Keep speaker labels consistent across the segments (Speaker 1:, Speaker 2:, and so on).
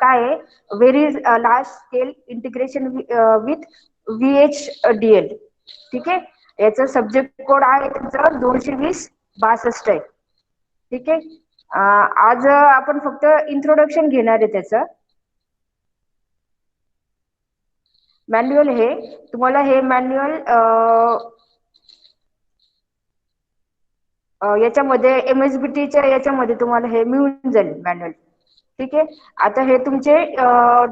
Speaker 1: काय आहे, very large scale integration with VHDL. ठीक आहे, याचा सब्जेक्ट कोड आहे तुमचा 220-62 आहे. ठीक आहे, आज आपण फक्त इंट्रोडक्शन घेणार आहे त्याचं. मॅन्युअल हे तुम्हाला हे मॅन्युअल याच्यामध्ये MSBTच्या याच्यामध्ये तुम्हाला हे मिळून जाईल मॅन्युअल. ठीक आहे, आता हे तुमचे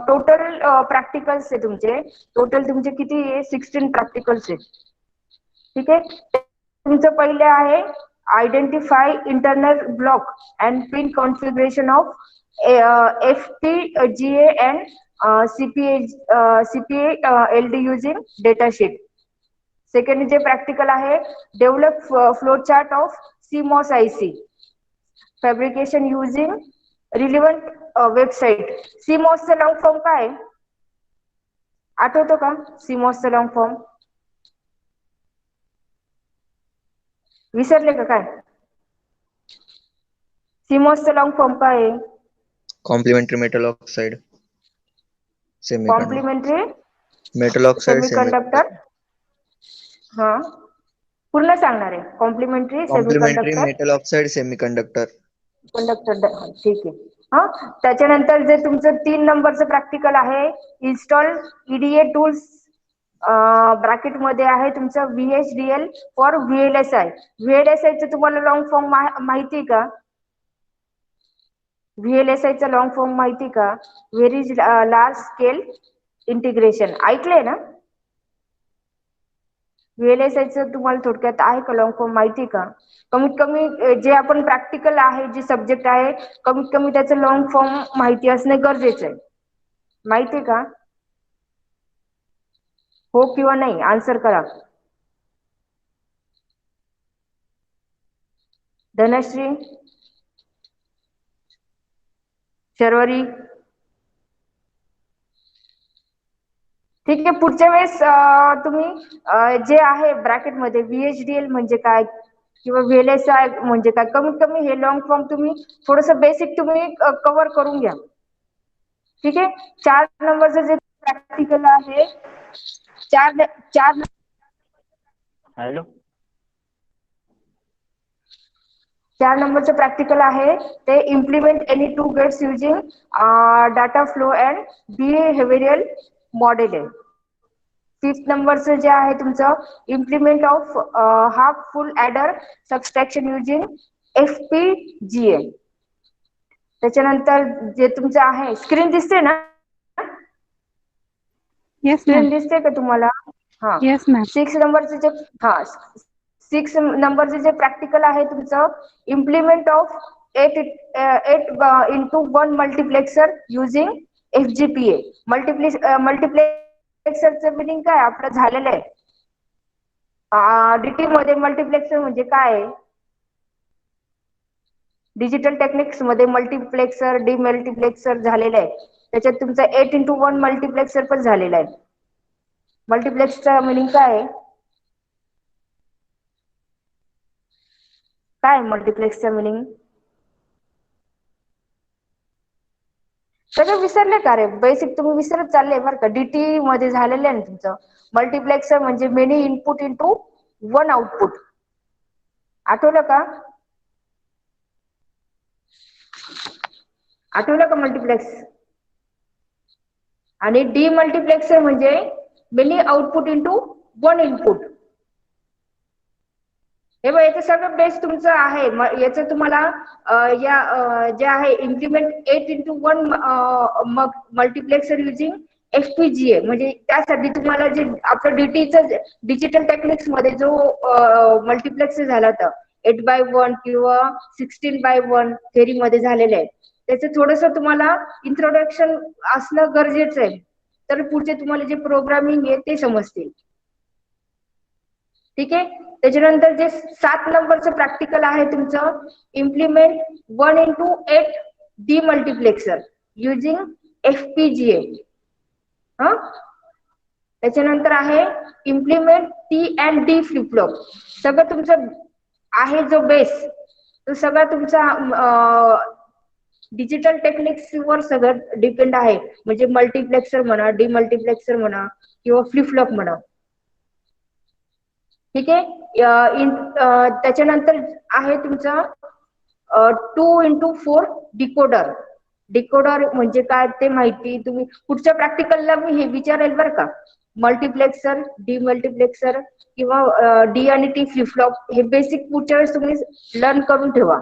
Speaker 1: टोटल प्रॅक्टिकल्स आहे. टोटल तुमचे किती आहे? 16 प्रॅक्टिकल्स आहे. ठीक आहे, तुमचं पहिले आहे identify internal block and pin configuration of FPGA and CPA LD using datasheet. Second जे प्रॅक्टिकल आहे develop flow chart of CMOS IC fabrication using relevant website. CMOS चा लॉंग फॉर्म काय? आठवतो का CMOS चा लॉंग फॉर्म? विसरले का काय? CMOS चा लॉंग फॉर्म काय आहे?
Speaker 2: Complementary metal oxide
Speaker 1: complementary
Speaker 2: metal oxide
Speaker 1: semiconductor. हा, पूर्ण सांगणार आहे. Complementary semiconductor
Speaker 2: metal oxide semiconductor.
Speaker 1: ठीक आहे. हा, त्याच्यानंतर जे तुमचं 3 नंबरचं प्रॅक्टिकल आहे इन्स्टॉल EDA टूल्स ब्रॅकेट मध्ये आहे तुमचं VHDL फॉर VLSI. VLSI चं तुम्हाला लॉंग फॉर्म माहिती का? VLSI चा लॉंग फॉर्म माहिती का? Very large scale integration. ऐकलंय ना? VLSI चं तुम्हाला थोडक्यात आहे का लॉंग फॉर्म माहिती का? कमीत कमी जे आपण प्रॅक्टिकल आहे, जे सब्जेक्ट आहे, कमीत कमी त्याचं लॉंग फॉर्म माहिती असणे गरजेचं आहे. माहिती का? हो किंवा नाही आन्सर करा. धनश्री, शर्वरी. ठीक आहे, पुढच्या वेळेस तुम्ही जे आहे ब्रॅकेट मध्ये VHDL म्हणजे काय किंवा VLSI म्हणजे काय, कमीत कमी हे लॉंग फॉर्म तुम्ही थोडस बेसिक तुम्ही कव्हर करून घ्या. ठीक आहे, 4 नंबरचं जे प्रॅक्टिकल आहे 4
Speaker 3: हॅलो
Speaker 1: 4 नंबरचं प्रॅक्टिकल आहे ते implement any 2 gates using data flow and behavioural model आहे. 5th नंबरचं जे आहे तुमचं implement of half full adder subtraction using FPGA. त्याच्यानंतर जे तुमचं आहे स्क्रीन दिसते ना? स्क्रीन दिसते का तुम्हाला? हा, 6 नंबरचं जे 6 नंबरचं जे प्रॅक्टिकल आहे तुमचं implement of 8 into 1 multiplexer using FGPA. मल्टिप्लेक्सरचं मिनिंग काय आपलं झालेलं आहे. DT मध्ये मल्टिप्लेक्सर म्हणजे काय? डिजिटल टेक्निक्स मध्ये मल्टिप्लेक्सर डिमल्टिप्लेक्सर झालेलं आहे. त्याच्यात तुमचा 8 into 1 मल्टिप्लेक्सर पण झालेला आहे. मल्टिप्लेक्सचा मिनिंग काय आहे? काय मल्टिप्लेक्सचा मिनिंग? सगळं विसरले का रे? बेसिक तुम्ही विसरत चालले बरं का. DT मध्ये झालेलं आहे ना तुमचं. मल्टिप्लेक्सर म्हणजे मेनी इनपुट इंटू 1 आउटपुट. आठवलं का? आठवलं का मल्टिप्लेक्स? आणि डीमल्टिप्लेक्सर म्हणजे मेनी आउटपुट इंटू 1 इनपुट. हे बघ, याचं सगळं बेस तुमचं आहे. याचं तुम्हाला जे आहे implement 8 into 1 multiplexer using FPGA. म्हणजे त्यासाठी तुम्हाला जे आपलं DTचं डिजिटल टेक्निक्स मध्ये जो मल्टिप्लेक्सर झाला होता 8x1 किंवा 16x1 थेरी मध्ये झालेलं आहे, त्याचं थोडस तुम्हाला इंट्रोडक्शन असणं गरजेचं आहे. तर पुढचे तुम्हाला जे प्रोग्रामिंग आहे ते समजतील. ठीक आहे, त्याच्यानंतर जे 7 नंबरचं प्रॅक्टिकल आहे तुमचं implement 1 into 8 demultiplexer using FPGA. त्याच्यानंतर आहे implement T and D flip flop. सगळं तुमचं आहे जो बेस तो सगळा तुमचा डिजिटल टेक्निक्स वर सगळं डिपेंड आहे. म्हणजे मल्टिप्लेक्सर म्हणा, डिमल्टिप्लेक्सर म्हणा किंवा फ्लिप फ्लॉप म्हणा. ठीक आहे. त्याच्यानंतर आहे तुमचं 2x4 डिकोडर. डिकोडर म्हणजे काय ते माहिती तुम्ही पुढच्या प्रॅक्टिकलला मी हे विचारेल बरं का. मल्टिप्लेक्सर, डिमल्टिप्लेक्सर किंवा डी आणि टी फ्लिप फ्लॉप हे बेसिक पुढच्या वेळेस तुम्ही लर्न करून ठेवा.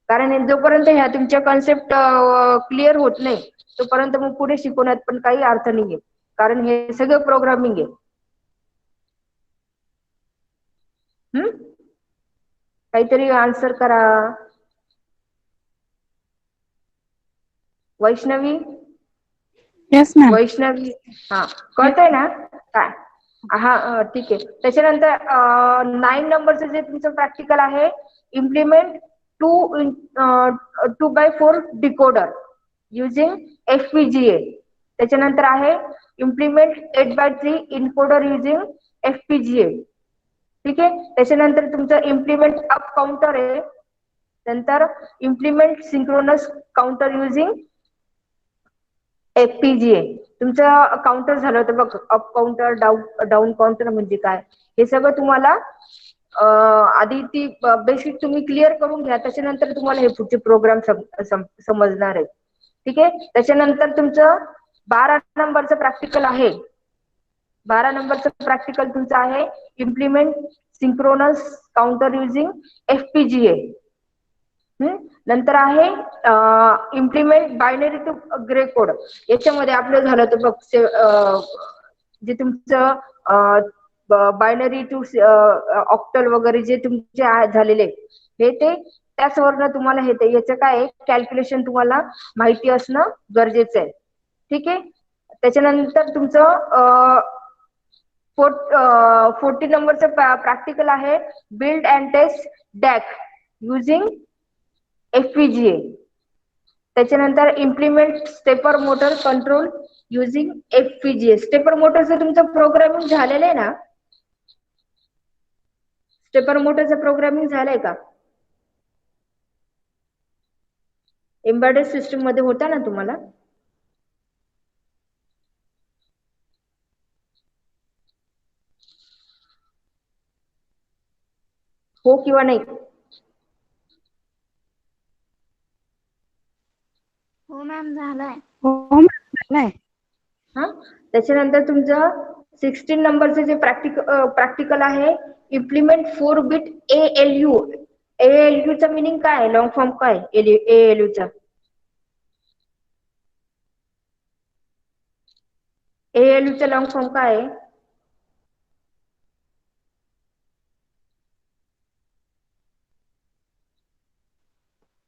Speaker 1: कारण जोपर्यंत ह्या तुमच्या कॉन्सेप्ट क्लिअर होत नाही तोपर्यंत मग पुढे शिकवण्यात पण काही अर्थ नाहीये. कारण हे सगळं प्रोग्रामिंग आहे. काहीतरी आन्सर करा. वैष्णवी.
Speaker 4: Yes ma'am.
Speaker 1: वैष्णवी, हा कळतंय ना काय? हा ठीक आहे. त्याच्यानंतर 9 नंबरचं जे तुमचं प्रॅक्टिकल आहे, implement 2x4 decoder using FPGA. त्याच्यानंतर आहे implement 8x3 encoder using FPGA. ठीक आहे. त्याच्यानंतर तुमचं इम्प्लिमेंट अप काउंटर आहे. नंतर implement synchronous counter using FPGA. तुमचं काउंटर झालं होतं बघ, अप काउंटर, डाऊन काउंटर म्हणजे काय हे सगळं तुम्हाला आधी ती बेसिक तुम्ही क्लिअर करून घ्या. त्याच्यानंतर तुम्हाला हे पुढचे प्रोग्राम समजणार आहे. ठीक आहे. त्याच्यानंतर तुमचं 12 नंबरचं प्रॅक्टिकल आहे. 12 नंबरचं प्रॅक्टिकल तुमचं आहे implement synchronous counter using FPGA. नंतर आहे implement binary to Gray code. याच्यामध्ये आपलं झालं तर बघ जे तुमचं बायनरी टू ऑक्टल वगैरे जे तुमचे झालेले हे ते त्याच वरनं तुम्हाला हे ते याचं काय कॅल्क्युलेशन तुम्हाला माहिती असणं गरजेचं आहे. ठीक आहे. त्याच्यानंतर तुमचं 40 नंबरचं प्रॅक्टिकल आहे build and test DAC using FPGA. त्याच्यानंतर implement stepper motor control using FPGA. Stepper मोटरचं तुमचं प्रोग्रामिंग झालेलं आहे ना? स्टेपर मोटरचं प्रोग्रामिंग झालंय का? एम्बेडेड सिस्टम मध्ये होता ना तुम्हाला? हो किंवा नाही?
Speaker 5: हो मॅम झालाय.
Speaker 4: हो मॅम झालाय.
Speaker 1: हा. त्याच्यानंतर तुमचं 16 नंबरचं जे प्रॅक्टिकल आहे इम्प्लिमेंट 4 बिट ALU. ALU चा मिनिंग काय आहे? लॉंग फॉर्म काय ALU चा? ALU चा लॉंग फॉर्म काय आहे?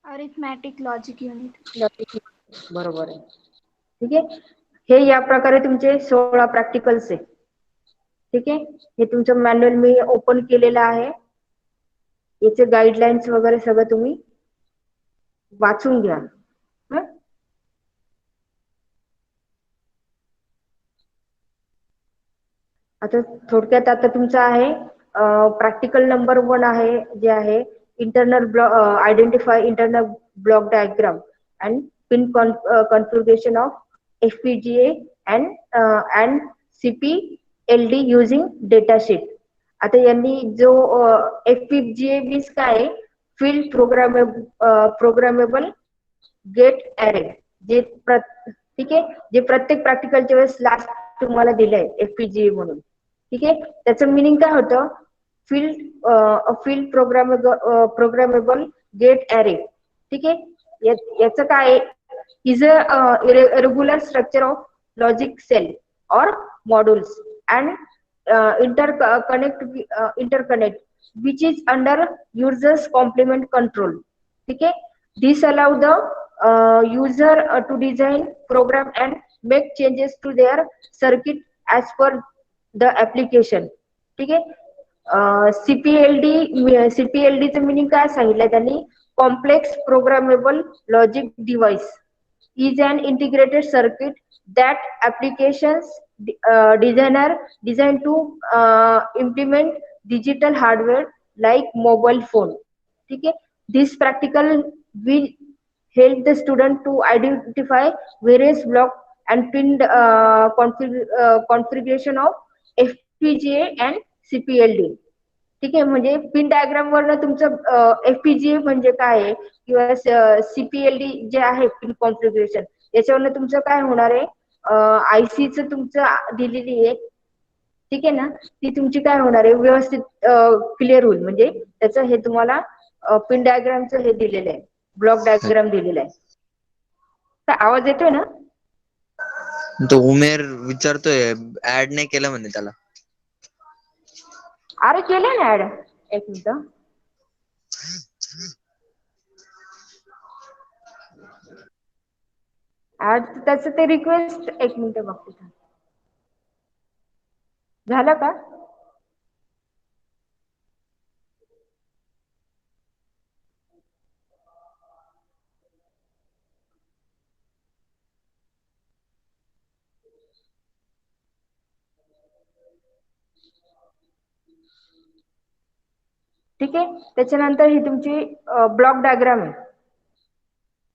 Speaker 5: Arithmetic logic unit.
Speaker 1: बरोबर आहे. ठीक आहे. हे या प्रकारे तुमचे 16 प्रॅक्टिकल्स आहे. ठीक आहे. हे तुमचं मॅन्युअल मी ओपन केलेलं आहे. याचे गाईडलाईन्स वगैरे सगळं तुम्ही वाचून घ्या. आता थोडक्यात आता तुमचं आहे प्रॅक्टिकल नंबर 1 आहे जे आहे internal block identify internal block diagram and pin configuration of FPGA and CPLD using data sheet. आता यांनी जो FPGA मीन्स काय फील्ड प्रोग्रामेबल गेट ॲरे जे ठीक आहे जे प्रत्येक प्रॅक्टिकलच्या वेळेस लास्ट तुम्हाला दिलंय FPGA म्हणून. ठीक आहे. त्याचं मिनिंग काय होतं? Field programmable gate array. ठीक आहे. याचं काय is a regular structure of logic cell or modules and interconnect which is under users complement control. ठीक आहे. This allow the user to design, program and make changes to their circuit as per the application. ठीक आहे. CPLD चं meaning काय सांगितलंय त्यांनी? Complex programmable logic device is an integrated circuit that applications designer design to implement digital hardware like mobile phone. ठीक आहे. This practical will help the student to identify various block and pinned configuration of FPGA and CPLD. ठीक आहे, म्हणजे pin diagram वरनं तुमचं FPGA म्हणजे काय आहे किंवा CPLD जे आहे पिन कॉन्फिगरेशन, याच्यावरनं तुमचं काय होणार आहे, आयसीचं तुमचं दिलेली आहे, ठीक आहे ना, ती तुमची काय होणार आहे व्यवस्थित क्लिअर होईल. म्हणजे त्याचं हे तुम्हाला पिन डायग्रामचं हे दिलेलं आहे, ब्लॉक डायग्राम दिलेला आहे. काय आवाज येतोय ना?
Speaker 2: तो उमेर विचारतोय ऍड नाही केलं म्हणे त्याला.
Speaker 1: अरे केलंय ना ऍड, एक मिनिट. ऍड त्याचं ते रिक्वेस्ट, एक मिनिट बघते झालं का. ठीक आहे, त्याच्यानंतर ही तुमची ब्लॉक डायग्राम आहे.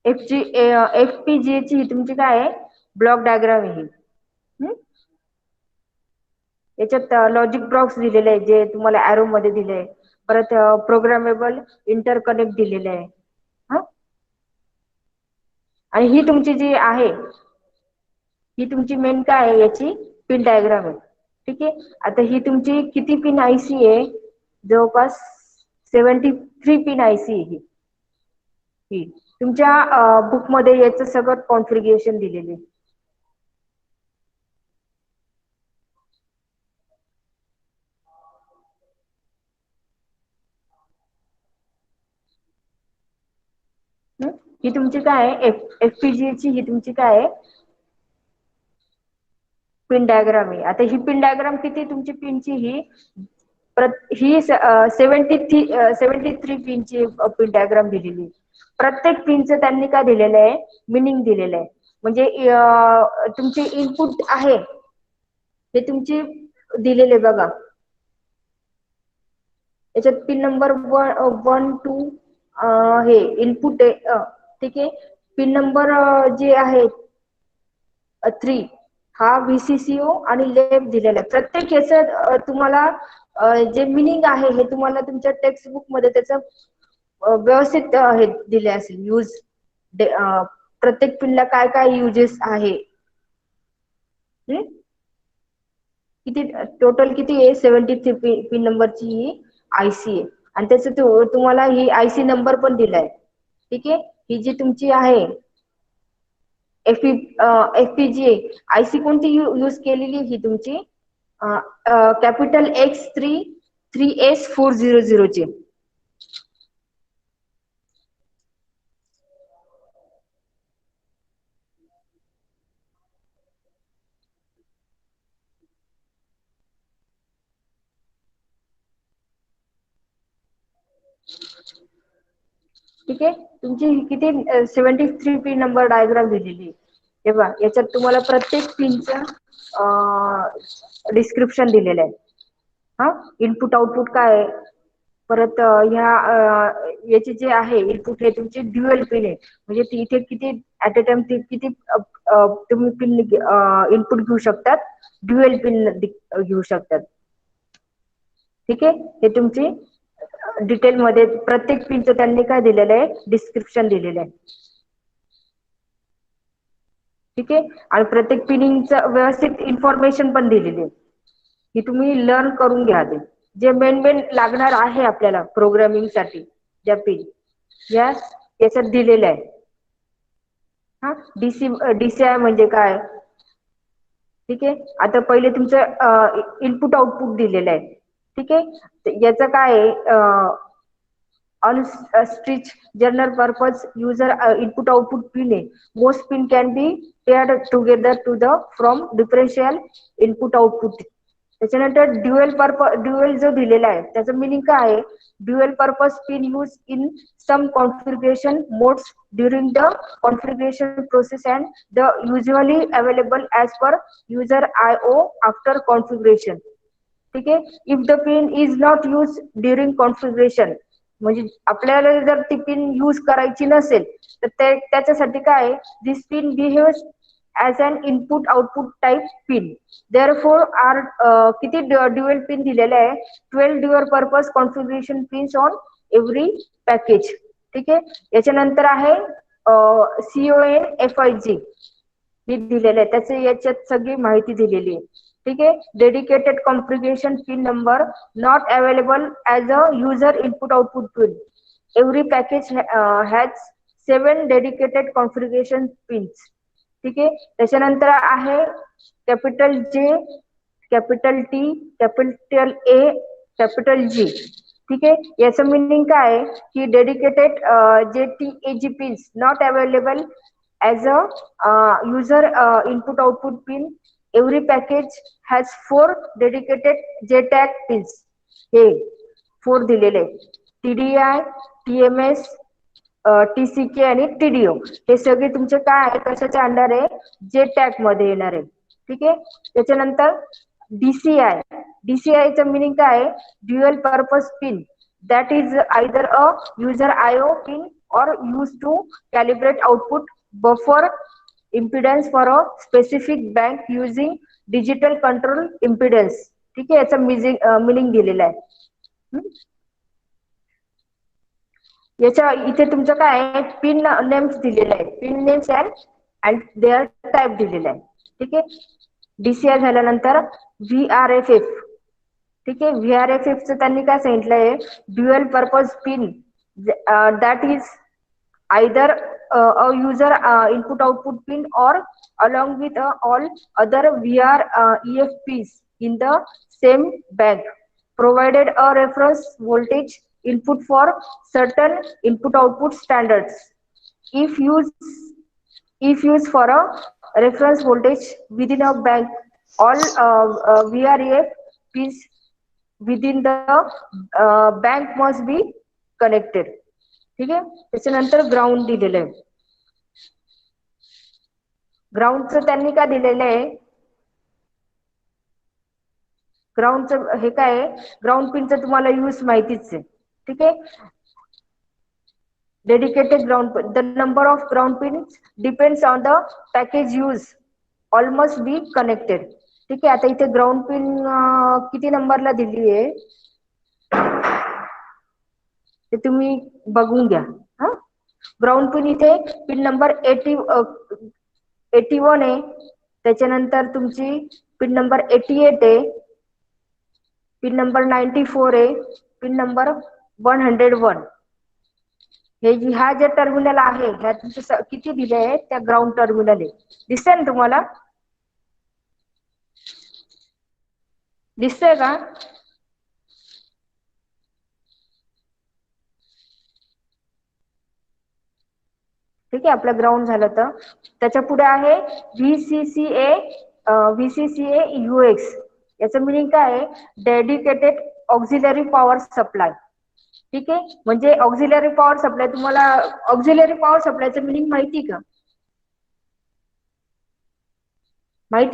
Speaker 1: FPGA ची ही तुमची काय आहे ब्लॉक डायग्राम आहे. याच्यात लॉजिक ब्लॉक्स दिलेले आहे जे तुम्हाला एरो मध्ये दिले, परत प्रोग्रामेबल इंटरकनेक्ट दिलेले आहे. आणि ही तुमची जी आहे ही तुमची मेन काय आहे याची पिन डायग्राम आहे. ठीक आहे, आता ही तुमची किती पिन आयसी आहे, जवळपास 73 पिन आयसी आहे ही. तुमच्या बुक मध्ये याचं सगळं कॉन्फिगरेशन दिलेले आहे. ही तुमची काय आहे FPGA ची ही तुमची काय आहे पिन डायग्राम आहे. आता ही पिन डायग्राम किती तुमची पिनची ही 73 पिनची पिन डायग्राम दिलेली आहे. प्रत्येक पिनचं त्यांनी काय दिलेलं आहे मिनिंग दिलेलं आहे. म्हणजे तुमचे इनपुट आहे हे तुमची दिलेले बघा, याच्यात पिन नंबर 1 2 हे इनपुट आहे. ठीक आहे, पिन नंबर जे आहे 3 हा VCCO आणि लेफ्ट दिलेला आहे. प्रत्येक याचं तुम्हाला जे मिनिंग आहे हे तुम्हाला तुमच्या टेक्स्ट बुक मध्ये त्याचं व्यवस्थित हे दिले असेल यूज. प्रत्येक पिनला काय काय युजेस आहे. किती टोटल किती आहे 73 पिन नंबरची ही आयसी आहे. आणि त्याचं तुम्हाला ही आयसी नंबर पण दिलाय. ठीक आहे, ही जी तुमची आहे FPGA आयसी कोणती यूज केलेली ही तुमची कॅपिटल X3 3S400 ची. ठीक आहे, तुमची किती 73 पिन नंबर डायग्राम दिलेली. तेव्हा याच्यात तुम्हाला प्रत्येक पिनचं डिस्क्रिप्शन दिलेलं आहे. इनपुट आउटपुट काय आहे, परत याचे जे आहे इनपुट हे तुमचे ड्युअल पिन आहे. म्हणजे इथे किती ऍट अ टाइम किती तुम्ही पिन इनपुट घेऊ शकतात, ड्युअल पिन घेऊ शकतात. ठीक आहे, हे तुमची डिटेल मध्ये प्रत्येक पिनचं त्यांनी काय दिलेलं आहे डिस्क्रिप्शन दिलेलं आहे. ठीक आहे, आणि प्रत्येक पिनिंगचं व्यवस्थित इन्फॉर्मेशन पण दिलेली आहे. ही तुम्ही लर्न करून घ्या. ते जे मेन लागणार आहे आपल्याला प्रोग्रामिंग साठी ज्या पिन याच्यात दिलेलं आहे. DCI म्हणजे काय. ठीक आहे, आता पहिले तुमचं इनपुट आउटपुट दिलेलं आहे. ठीक आहे, याचं काय आहे unstitched general purpose user input output pin आहे. Most pin can be paired together to the from differential input output. त्याच्यानंतर ड्युअल जो दिलेला आहे त्याचं मिनिंग काय आहे, dual purpose pin use in some configuration modes during the configuration process and the usually available as per user IO after configuration. ठीक आहे, if the pin is not use during configuration म्हणजे आपल्याला जर ती pin use करायची नसेल तर त्याच्यासाठी काय this pin behaves as an input output type pin. Therefore are किती ड्युअल पिन दिलेले आहे 12 dual purpose configuration pins on every package. ठीक आहे. याच्यानंतर आहे CONFIG मी दिलेलं आहे त्याचे याच्यात सगळी माहिती दिलेली आहे. ठीक आहे. Dedicated configuration pin number not available as a user input output pin. Every package has 7 dedicated configuration pins. ठीक आहे. त्याच्यानंतर आहे capital J, capital T, capital A, capital G. ठीक आहे. याचं मिनिंग काय आहे की dedicated JTAG pins not available as a user input output pin. Every package has 4 dedicated JTAG pins. हे 4 दिलेले TDI, TMS, TCK आणि TDO हे सगळे तुमचे काय आहे कशाच्या अंडर आहे JTAG मध्ये येणार आहे. ठीक आहे. त्याच्यानंतर DCIचं मिनिंग काय आहे dual purpose pin that is either a user IO pin or used to calibrate output buffer impedance for a specific bank using digital control impedance. ठीक आहे. याचा मिनिंग दिलेला आहे. याच्या इथे तुमचं काय आहे पिन नेम्स दिलेले आहे pin names and their type दिलेलं आहे. ठीक आहे. DCI झाल्यानंतर VRFF. ठीक आहे. VRFF चं त्यांनी काय सांगितलंय dual purpose pin that is either a user input output pin or along with all other VREFPs in the same bank provided a reference voltage input for certain input output standards. If used for a reference voltage within a bank, all VREF pins within the bank must be connected. ठीक आहे. त्याच्यानंतर ground दिलेलं आहे. ग्राउंडचं त्यांनी काय दिलेलं आहे ग्राउंडचं हे काय आहे ग्राउंड पिनचं तुम्हाला यूज माहितीच आहे. ठीक आहे. Dedicated ground pin the number of ground pins depends on the package use almost be connected. ठीक आहे. आता इथे ग्राउंड पिन किती नंबरला दिली आहे ते तुम्ही बघून घ्या. ग्राउंड पिन इथे पिन नंबर 81 आहे. त्याच्यानंतर तुमची पिन नंबर 88 आहे. पिन नंबर 94 आहे. Pin number 101. ह्या ज्या टर्मिनल आहे ह्या तुमचे किती दिले आहेत त्या ग्राउंड टर्मिनल आहे. दिसतंय ना तुम्हाला दिसतंय का ठीक आहे. आपलं ग्राउंड झालं तर त्याच्या पुढे आहे VCCA UX. याचं मिनिंग काय आहे डेडिकेटेड ऑक्झिलरी पॉवर सप्लाय. ठीक आहे. म्हणजे ऑक्झिलरी पॉवर सप्लाय तुम्हाला ऑक्झिलरी पॉवर सप्लायचं मिनिंग माहिती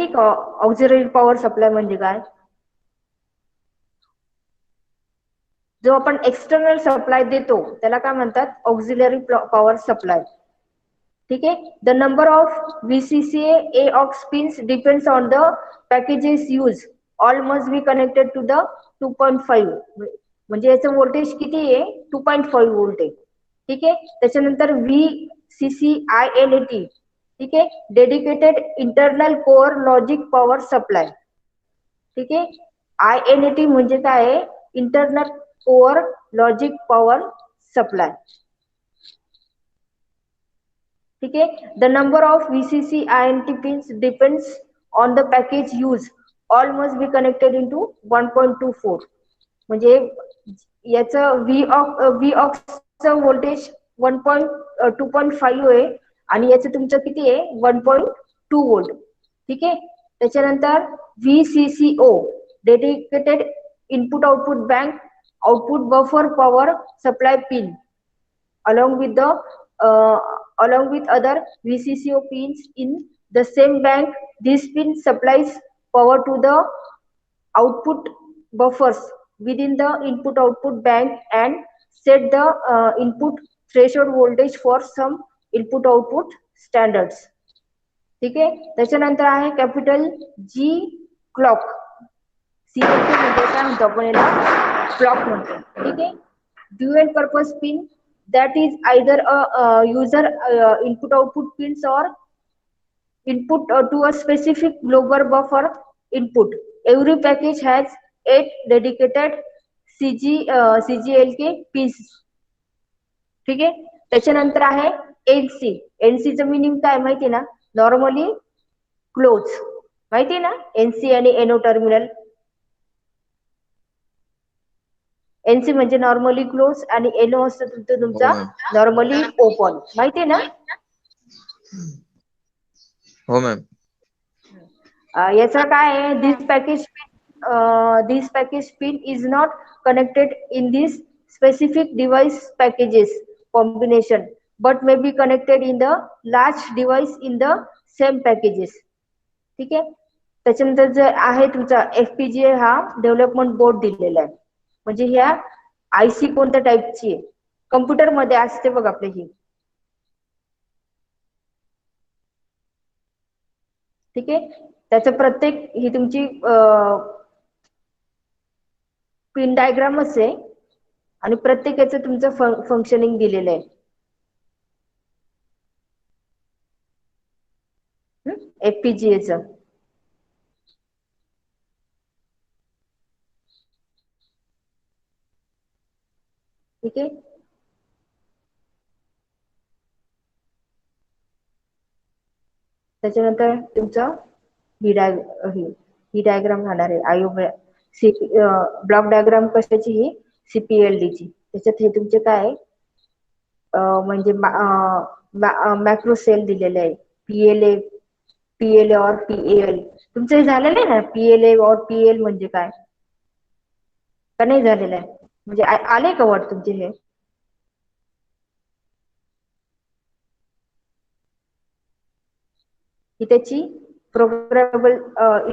Speaker 1: का ऑक्झिलरी पॉवर सप्लाय म्हणजे काय जो आपण एक्सटर्नल सप्लाय देतो त्याला काय म्हणतात ऑक्झिलरी पॉवर सप्लाय. ठीक आहे. The number of VCCA AUX pins depends on the packages used. All must be connected to the 2.5. म्हणजे याचं व्होल्टेज किती आहे 2.5 व्होल्ट आहे. ठीक आहे. त्याच्यानंतर VCCINAT. ठीक आहे. Dedicated internal core logic power supply. ठीक आहे. INAT म्हणजे काय आहे internal core logic power supply. ठीक आहे. The number of VCCINAT pins depends on the package used. All must be connected into 1.24. म्हणजे याचं VAUX व्होल्टेज 2.5 आहे आणि याचं तुमचं किती आहे 1.2 व्होल्ट. ठीक आहे. त्याच्यानंतर VCCO dedicated input output bank output buffer power supply pin along with other VCCO pins in the same bank. This pin supplies power to the output buffers within the input output bank and set the input threshold voltage for some input output standards. ठीक आहे. त्याच्यानंतर आहे capital G clock. CLC म्हणजे काय म्हणतो आपण याला, clock म्हणतो. ठीक आहे. Dual purpose pin, that is either a user input output pins or input to a specific global buffer input. Every package has 8 dedicated CGLK pins. ठीक आहे. त्याच्यानंतर आहे NC. NC चं मिनिंग काय माहिती ना, नॉर्मली क्लोज, माहिती ना, NC आणि NO टर्मिनल. NC म्हणजे नॉर्मली क्लोज आणि NO असतं तुमचा नॉर्मली ओपन, माहिती ना.
Speaker 2: हो मॅम.
Speaker 1: याचा काय आहे, this package pin is not connected in this specific device packages combination but may be connected in the large device in the same packages. ठीक आहे. त्याच्यानंतर जे आहे तुमचा FPGA हा डेव्हलपमेंट बोर्ड दिलेला आहे. म्हणजे ह्या IC कोणत्या टाईपची आहे, कम्प्युटर मध्ये असते बघ आपले ही. ठीक आहे. त्याचं प्रत्येक ही तुमची पिन डायग्रामच आहे आणि प्रत्येकाचं तुमचं फंक्शनिंग दिलेलं आहे. FPGA. ठीक आहे. त्याच्यानंतर तुमचा ही डायग्राम राहणार आहे आयो ब्लॉक डायग्राम कशाची, ही CPLD ची. त्याच्यात हे तुमचे काय म्हणजे मॅक्रो सेल दिलेले आहे, PLA और PAL. तुमचं हे झालेलं आहे ना, PLA और PAL म्हणजे काय का नाही झालेलं आहे, म्हणजे आले का वर्ड तुमचे हे. ही त्याची प्रोग्रामेबल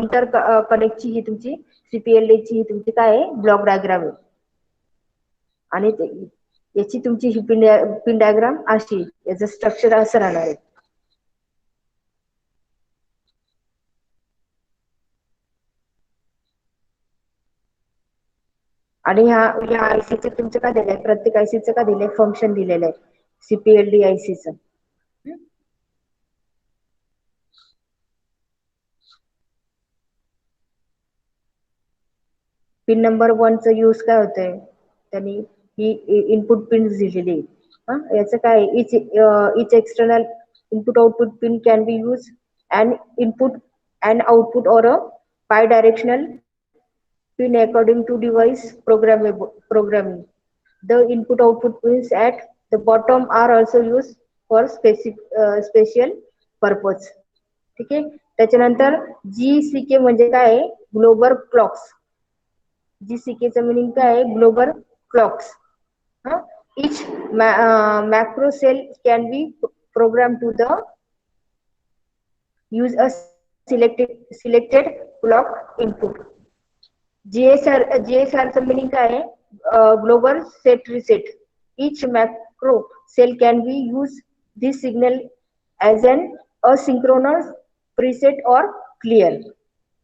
Speaker 1: इंटर कनेक्टची ही तुमची CPLD ची ही तुमची काय आहे, ब्लॉक डायग्राम आहे. आणि याची तुमची ही पिन डायग्राम अशी, याचं स्ट्रक्चर असं राहणार आहे. आणि ह्या आयसीचं तुमचं काय दिलंय, प्रत्येक आयसीचं काय दिलंय, फंक्शन दिलेलं आहे CPLD आयसीचं. पिन नंबर 1 चं यूज काय होतंय, त्यांनी ही इनपुट पिन दिलेली आहे. याचं काय, each external input output pin can be use and input and output or a bidirectional pin according to device programming. The input output pins at the bottom are also used for special purpose. ठीक आहे. त्याच्यानंतर GCK म्हणजे काय आहे, global clocks. GCK चं meaning काय आहे, global clocks. Each macro cell can be programmed to the use a selected clock input. GSR चं मिनिंग काय आहे, global set reset. Each macro cell can be use this signal as an asynchronous preset or clear.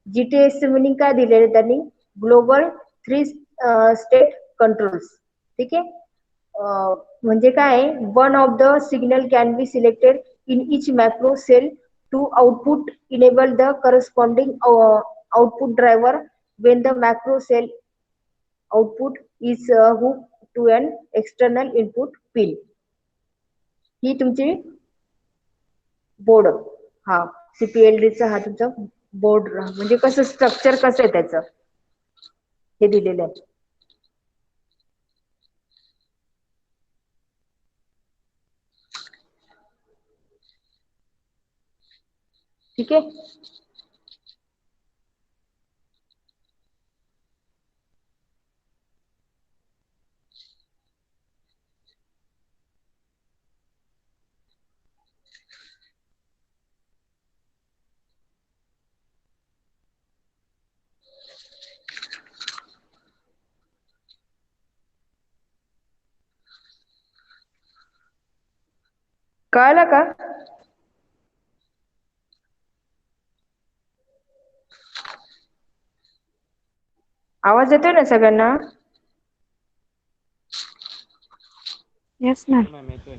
Speaker 1: GTS चं meaning काय दिलेलं त्यांनी, global 3 state controls. ठीक आहे. म्हणजे काय, one of the signal can be selected in each macro cell to output enable the corresponding output driver when the macro cell output is hooked to an external input pin. ही तुमची board, हा CPLD चा हा तुमचा board, म्हणजे कसं structure कसं आहे त्याचं हे दिलेलं आहे. ठीक आहे. कळलं का? आवाज येतोय ना सगळ्यांना?
Speaker 4: Yes ma'am.
Speaker 3: मॅम येतोय.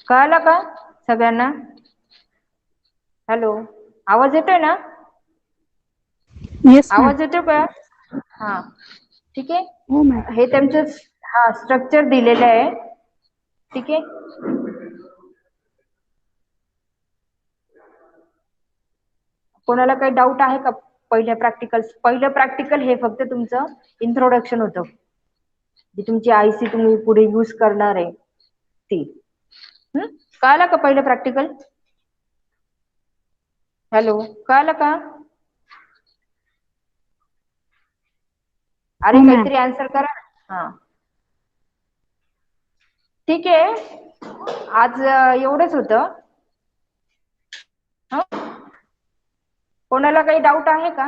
Speaker 1: कळलं का सगळ्यांना? हॅलो, आवाज येतोय ना?
Speaker 4: Yes ma'am.
Speaker 1: आवाज येतोय का? हा, ठीक आहे.
Speaker 4: हो मॅम.
Speaker 1: हे त्यांचं स्ट्रक्चर दिलेलं आहे. ठीक आहे. कोणाला काही डाऊट आहे का? पहिलं प्रॅक्टिकल हे फक्त तुमचं इंट्रोडक्शन होतं. जी तुमची आयसी तुम्ही पुढे यूज करणार आहे ती. कळलं का पहिलं प्रॅक्टिकल? हॅलो, कळलं का? अरे
Speaker 4: हो मॅम.
Speaker 1: काहीतरी आन्सर करा. हा, ठीक आहे. आज एवढंच होतं. कोणाला काही डाऊट आहे का?